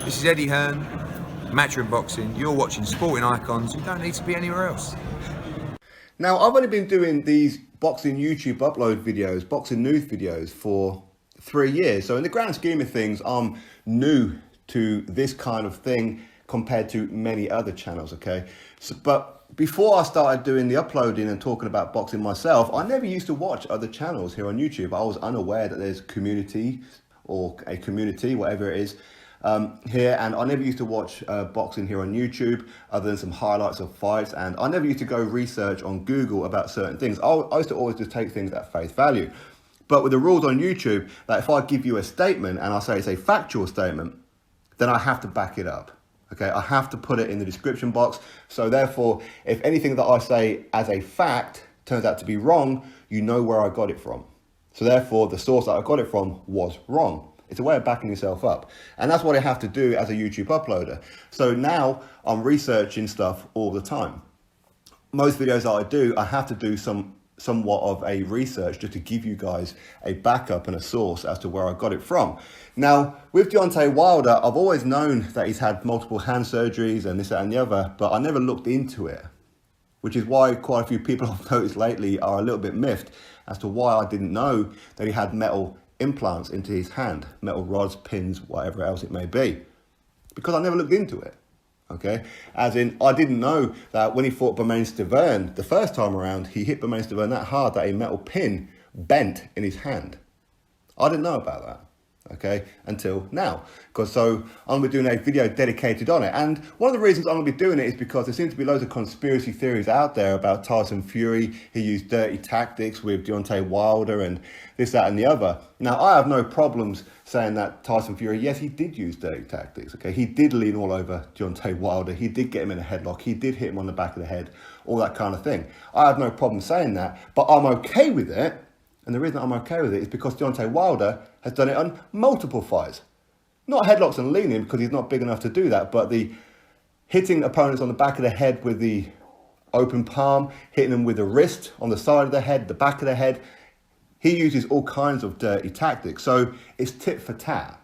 This is Eddie Hearn, Matchroom Boxing. You're watching Sporting Icons. You don't need to be anywhere else. Now, I've only been doing these boxing YouTube upload videos, boxing news videos for 3 years. So in the grand scheme of things, I'm new to this kind of thing compared to many other channels, okay? But before I started doing the uploading and talking about boxing myself, I never used to watch other channels here on YouTube. I was unaware that there's community or a community, whatever it is, here, and I never used to watch boxing here on YouTube other than some highlights of fights, and I never used to go research on Google about certain things. I used to always just take things at face value. But with the rules on YouTube, that if I give you a statement and I say it's a factual statement, then I have to back it up. Okay, I have to put it in the description box. So therefore, if anything that I say as a fact turns out to be wrong, you know where I got it from. So therefore, the source that I got it from was wrong. It's a way of backing yourself up. And that's what I have to do as a YouTube uploader. So now I'm researching stuff all the time. Most videos that I do, I have to do somewhat of a research just to give you guys a backup and a source as to where I got it from. Now, with Deontay Wilder, I've always known that he's had multiple hand surgeries and this, that, and the other, but I never looked into it, which is why quite a few people I've noticed lately are a little bit miffed as to why I didn't know that he had metal implants into his hand, metal rods, pins, whatever else it may be, because I never looked into it. Okay, as in, I didn't know that when he fought Bermane Stiverne the first time around, he hit Bermane Stiverne that hard that a metal pin bent in his hand. I didn't know about that, okay, until now. So I'm going to be doing a video dedicated on it. And one of the reasons I'm going to be doing it is because there seems to be loads of conspiracy theories out there about Tyson Fury. He used dirty tactics with Deontay Wilder and this, that, and the other. Now, I have no problems saying that Tyson Fury, yes, he did use dirty tactics, okay? He did lean all over Deontay Wilder. He did get him in a headlock. He did hit him on the back of the head, all that kind of thing. I have no problem saying that, but I'm okay with it. And the reason I'm okay with it is because Deontay Wilder has done it on multiple fights. Not headlocks and leaning, because he's not big enough to do that, but the hitting opponents on the back of the head with the open palm, hitting them with the wrist on the side of the head, the back of the head. He uses all kinds of dirty tactics. So it's tit for tat.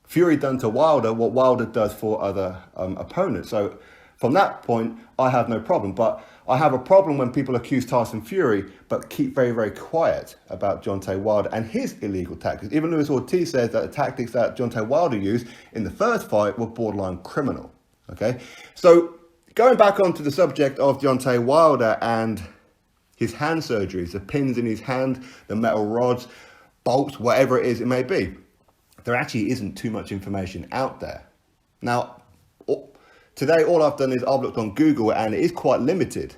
Fury done to Wilder what Wilder does for other opponents. So from that point, I have no problem. But I have a problem when people accuse Tyson Fury, but keep very, very quiet about Deontay Wilder and his illegal tactics. Even Luis Ortiz says that the tactics that Deontay Wilder used in the first fight were borderline criminal. Okay, so going back onto the subject of Deontay Wilder and his hand surgeries, the pins in his hand, the metal rods, bolts, whatever it is it may be, there actually isn't too much information out there. Now, today, all I've done is I've looked on Google, and it is quite limited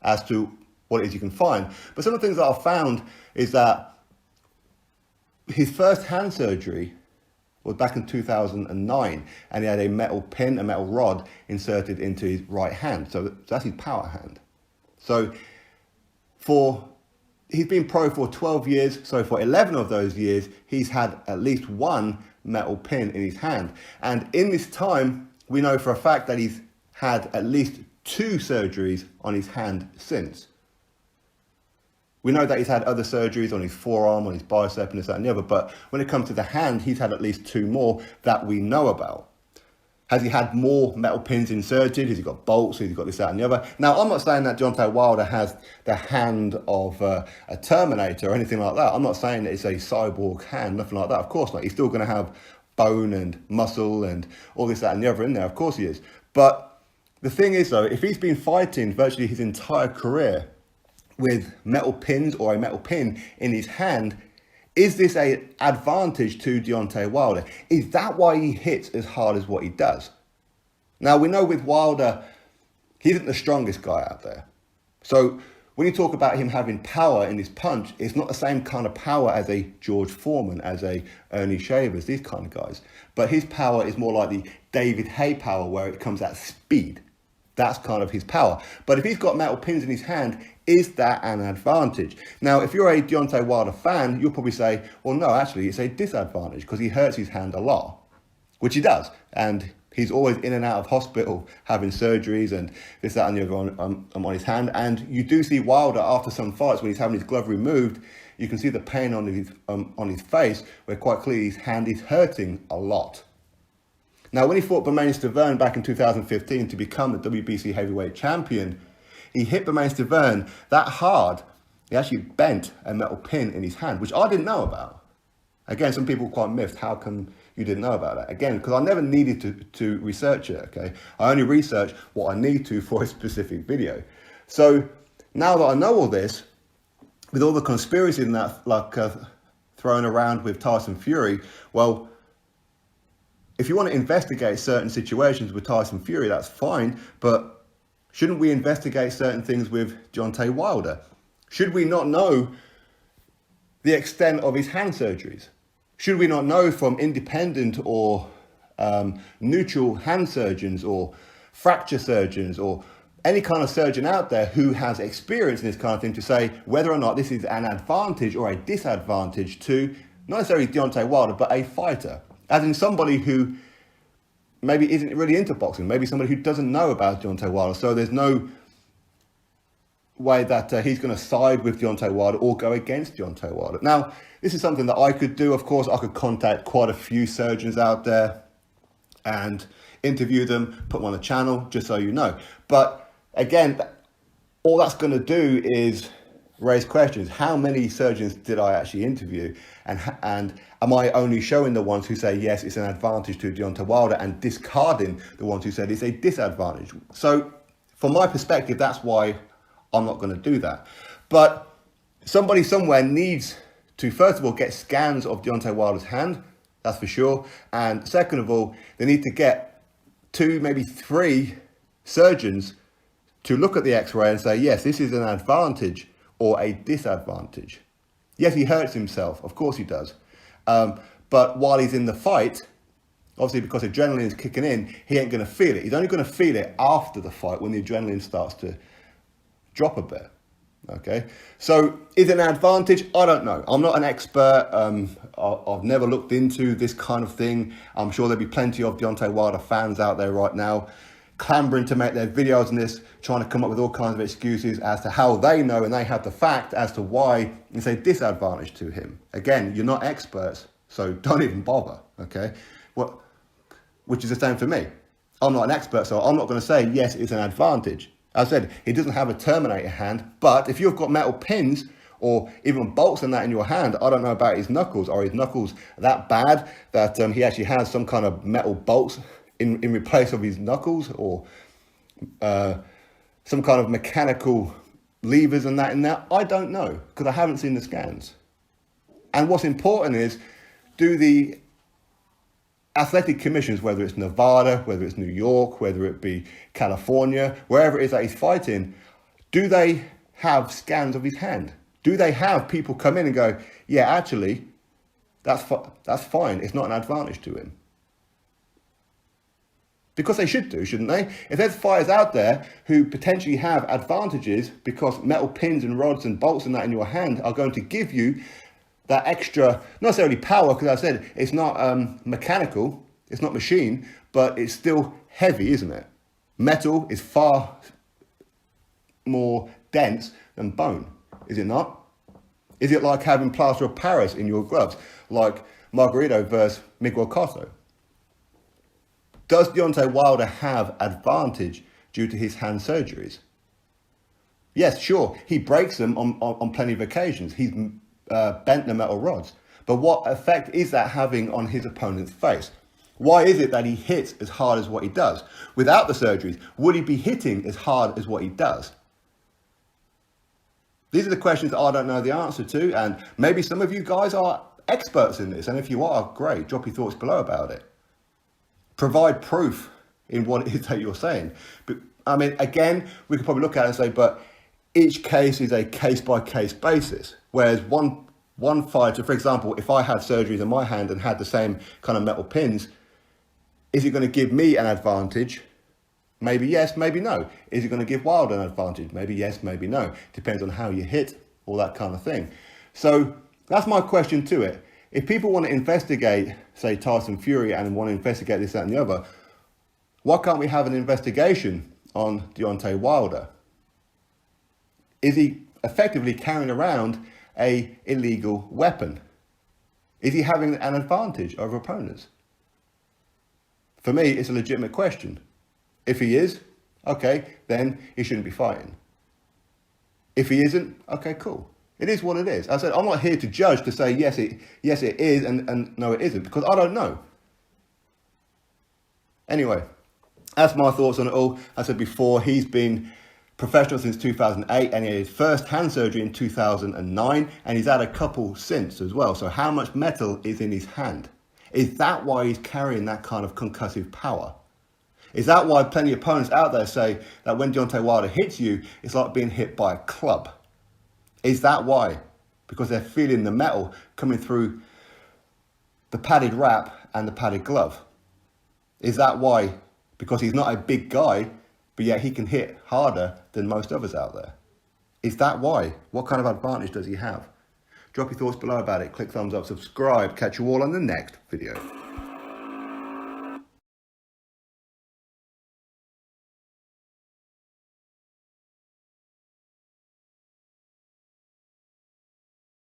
as to what it is you can find. But some of the things that I've found is that his first hand surgery was back in 2009, and he had a metal pin, a metal rod inserted into his right hand. So that's his power hand. So he's been pro for 12 years. So for 11 of those years, he's had at least one metal pin in his hand. And in this time, we know for a fact that he's had at least 2 surgeries on his hand since. We know that he's had other surgeries on his forearm, on his bicep, and this, that, and the other. But when it comes to the hand, he's had at least 2 more that we know about. Has he had more metal pins inserted? Has he got bolts? Has he got this, that, and the other? Now, I'm not saying that Deontay Wilder has the hand of a Terminator or anything like that. I'm not saying that it's a cyborg hand, nothing like that. Of course not. He's still going to have bone and muscle and all this, that, and the other in there. Of course he is. But the thing is, though, if he's been fighting virtually his entire career with metal pins or a metal pin in his hand, is this an advantage to Deontay Wilder? Is that why he hits as hard as what he does? Now, we know with Wilder, he isn't the strongest guy out there. So when you talk about him having power in his punch, it's not the same kind of power as a George Foreman, as a Ernie Shavers, these kind of guys. But his power is more like the David Haye power, where it comes at speed. That's kind of his power. But if he's got metal pins in his hand, is that an advantage? Now, if you're a Deontay Wilder fan, you'll probably say, well, no, actually, it's a disadvantage because he hurts his hand a lot, which he does. And he's always in and out of hospital having surgeries and this, that, and the other on his hand. And you do see Wilder after some fights when he's having his glove removed, you can see the pain on his face, where quite clearly his hand is hurting a lot. Now, when he fought Bermane Stiverne back in 2015 to become the WBC heavyweight champion, he hit Bermane Stiverne that hard, he actually bent a metal pin in his hand, which I didn't know about. Again, some people were quite miffed. How come you didn't know about that? Again, because I never needed to research it, okay? I only research what I need to for a specific video. So now that I know all this, with all the conspiracy and that thrown around with Tyson Fury, well, if you want to investigate certain situations with Tyson Fury, that's fine, but shouldn't we investigate certain things with Deontay Wilder? Should we not know the extent of his hand surgeries? Should we not know from independent or neutral hand surgeons or fracture surgeons or any kind of surgeon out there who has experience in this kind of thing to say whether or not this is an advantage or a disadvantage to not necessarily Deontay Wilder, but a fighter? As in somebody who maybe isn't really into boxing, maybe somebody who doesn't know about Deontay Wilder. So there's no way that he's going to side with Deontay Wilder or go against Deontay Wilder. Now, this is something that I could do. Of course, I could contact quite a few surgeons out there and interview them, put them on the channel, just so you know. But again, all that's going to do is raise questions. How many surgeons did I actually interview? And am I only showing the ones who say, yes, it's an advantage to Deontay Wilder and discarding the ones who said it's a disadvantage? So from my perspective, that's why I'm not going to do that. But somebody somewhere needs to, first of all, get scans of Deontay Wilder's hand, that's for sure. And second of all, they need to get 2, maybe 3 surgeons to look at the x-ray and say, yes, this is an advantage or a disadvantage. Yes, he hurts himself. Of course he does. But while he's in the fight, obviously because adrenaline is kicking in, he ain't going to feel it. He's only going to feel it after the fight when the adrenaline starts to drop a bit. Okay, so is it an advantage? I don't know. I'm not an expert. I've never looked into this kind of thing. I'm sure there'll be plenty of Deontay Wilder fans out there right now clambering to make their videos on this, trying to come up with all kinds of excuses as to how they know and they have the fact as to why it's a disadvantage to him. Again, you're not experts, so don't even bother, okay? Which is the same for me. I'm not an expert, so I'm not going to say, yes, it's an advantage. As I said, he doesn't have a Terminator hand, but if you've got metal pins or even bolts and that in your hand, I don't know about his knuckles. Are his knuckles that bad that he actually has some kind of metal bolts in replace of his knuckles, or some kind of mechanical levers and that in there? I don't know, because I haven't seen the scans. And what's important is, do the athletic commissions, whether it's Nevada, whether it's New York, whether it be California, wherever it is that he's fighting, do they have scans of his hand? Do they have people come in and go, yeah, actually, that's fine. It's not an advantage to him. Because they should do, shouldn't they? If there's fighters out there who potentially have advantages because metal pins and rods and bolts and that in your hand are going to give you that extra, not necessarily power, because I said it's not mechanical, it's not machine, but it's still heavy, isn't it? Metal is far more dense than bone, is it not? Is it like having plaster of Paris in your gloves, like Margarito versus Miguel Cotto? Does Deontay Wilder have advantage due to his hand surgeries? Yes, sure, he breaks them on plenty of occasions. He's bent the metal rods. But what effect is that having on his opponent's face? Why is it that he hits as hard as what he does? Without the surgeries, would he be hitting as hard as what he does? These are the questions that I don't know the answer to, and maybe some of you guys are experts in this, and if you are, great, drop your thoughts below about it. Provide proof in what it is that you're saying. But I mean, again, we could probably look at it and say, but each case is a case-by-case basis. Whereas one fighter, for example, if I had surgeries in my hand and had the same kind of metal pins, is it going to give me an advantage? Maybe yes, maybe no. Is it going to give Wilder an advantage? Maybe yes, maybe no. Depends on how you hit, all that kind of thing. So that's my question to it. If people want to investigate, say, Tyson Fury and want to investigate this, that and the other, why can't we have an investigation on Deontay Wilder? Is he effectively carrying around an illegal weapon? Is he having an advantage over opponents? For me, it's a legitimate question. If he is, okay, then he shouldn't be fighting. If he isn't, okay, cool. It is what it is. I said, I'm not here to judge, to say, yes, it is, and no, it isn't, because I don't know. Anyway, that's my thoughts on it all. I said before, he's been professional since 2008, and he had his first hand surgery in 2009, and he's had a couple since as well. So how much metal is in his hand? Is that why he's carrying that kind of concussive power? Is that why plenty of opponents out there say that when Deontay Wilder hits you, it's like being hit by a club? Is that why? Because they're feeling the metal coming through the padded wrap and the padded glove. Is that why? Because he's not a big guy, but yet he can hit harder than most others out there. Is that why? What kind of advantage does he have? Drop your thoughts below about it. Click thumbs up, subscribe. Catch you all on the next video.